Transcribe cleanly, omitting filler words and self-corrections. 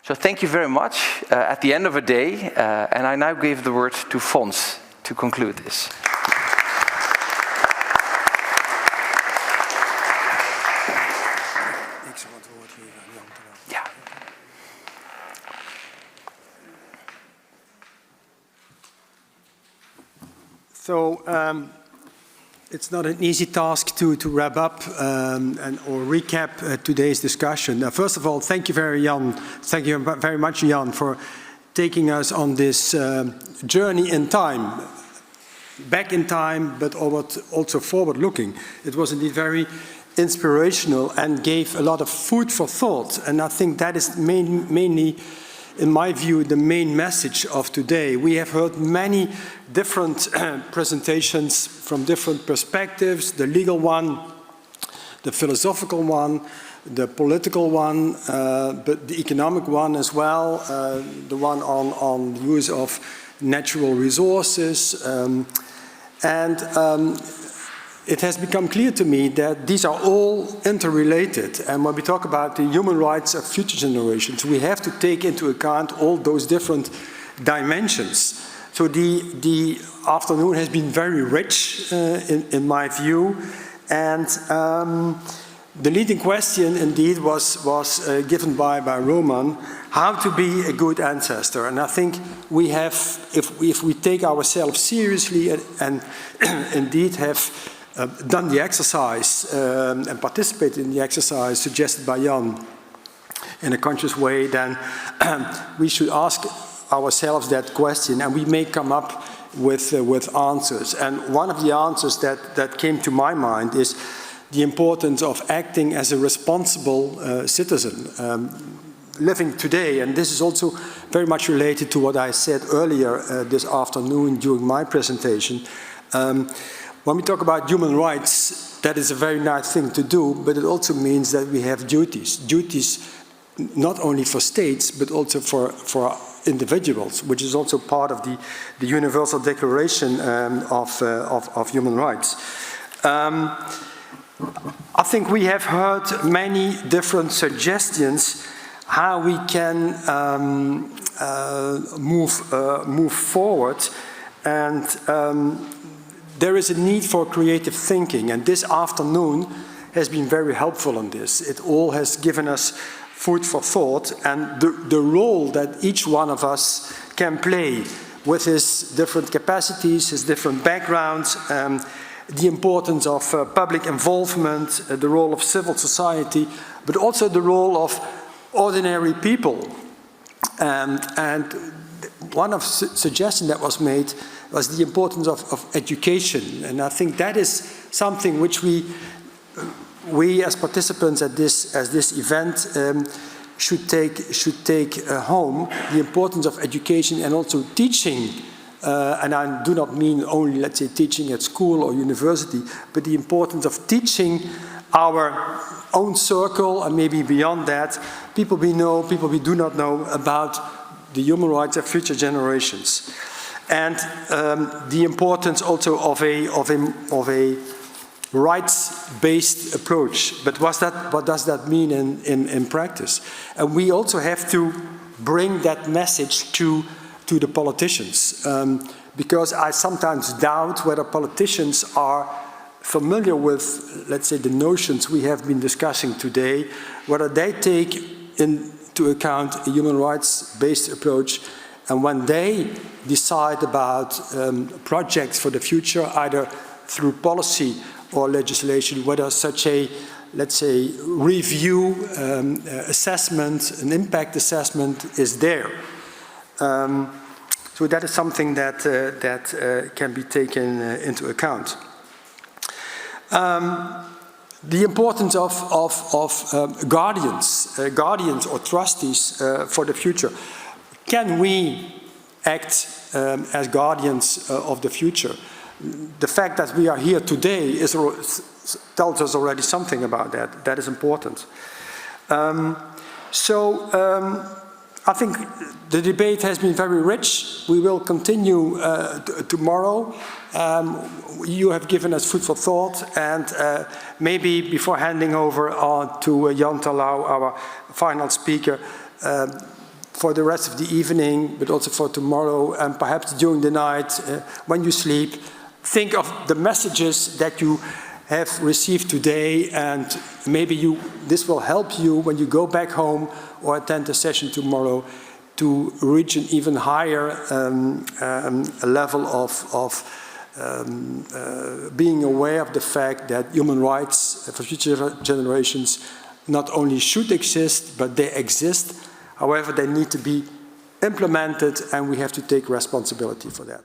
So thank you very much at the end of a day, and I now give the word to Fons to conclude this. Yeah. So it's not an easy task to wrap up or recap today's discussion. First of all, thank you very much, Jan, for taking us on this journey in time, back in time, but also forward-looking. It was indeed very inspirational and gave a lot of food for thought. And I think that is mainly, in my view, the main message of today. We have heard many different presentations from different perspectives, the legal one, the philosophical one, the political one, but the economic one as well, the one on the use of natural resources. It has become clear to me that these are all interrelated. And when we talk about the human rights of future generations, we have to take into account all those different dimensions. So the afternoon has been very rich, in my view. And the leading question, indeed, was given by Roman, how to be a good ancestor. And I think we have, if we take ourselves seriously and indeed have done the exercise and participated in the exercise suggested by Jan in a conscious way, then we should ask ourselves that question, and we may come up with answers. And one of the answers that came to my mind is the importance of acting as a responsible citizen, living today. And this is also very much related to what I said earlier this afternoon during my presentation. When we talk about human rights, that is a very nice thing to do, but it also means that we have duties. Duties not only for states, but also for individuals, which is also part of the Universal Declaration of Human Rights. I think we have heard many different suggestions how we can move forward, and there is a need for creative thinking, and this afternoon has been very helpful on this. It all has given us food for thought, and the role that each one of us can play with his different capacities, his different backgrounds, the importance of public involvement, the role of civil society, but also the role of ordinary people. And one of the suggestions that was made was the importance of education. And I think that is something which we as participants at this event should take home, the importance of education and also teaching. And I do not mean only, let's say, teaching at school or university, but the importance of teaching our own circle and maybe beyond that, people we know, people we do not know about the human rights of future generations. And the importance also of a rights-based approach. But what does that mean in practice? And we also have to bring that message to the politicians, because I sometimes doubt whether politicians are familiar with, let's say, the notions we have been discussing today, whether they take into account a human rights-based approach, and when they decide about projects for the future, either through policy or legislation, whether such a, let's say, review, assessment, an impact assessment is there. So that is something that can be taken into account. The importance of guardians or trustees for the future. Can we act as guardians of the future? The fact that we are here today tells us already something about that. That is important. I think the debate has been very rich. We will continue tomorrow. You have given us food for thought, and maybe before handing over to Jan Terlouw, our final speaker, for the rest of the evening, but also for tomorrow, and perhaps during the night, when you sleep, think of the messages that you have received today, and maybe this will help you when you go back home or attend a session tomorrow to reach an even higher level of being aware of the fact that human rights for future generations not only should exist, but they exist. However, they need to be implemented, and we have to take responsibility for that.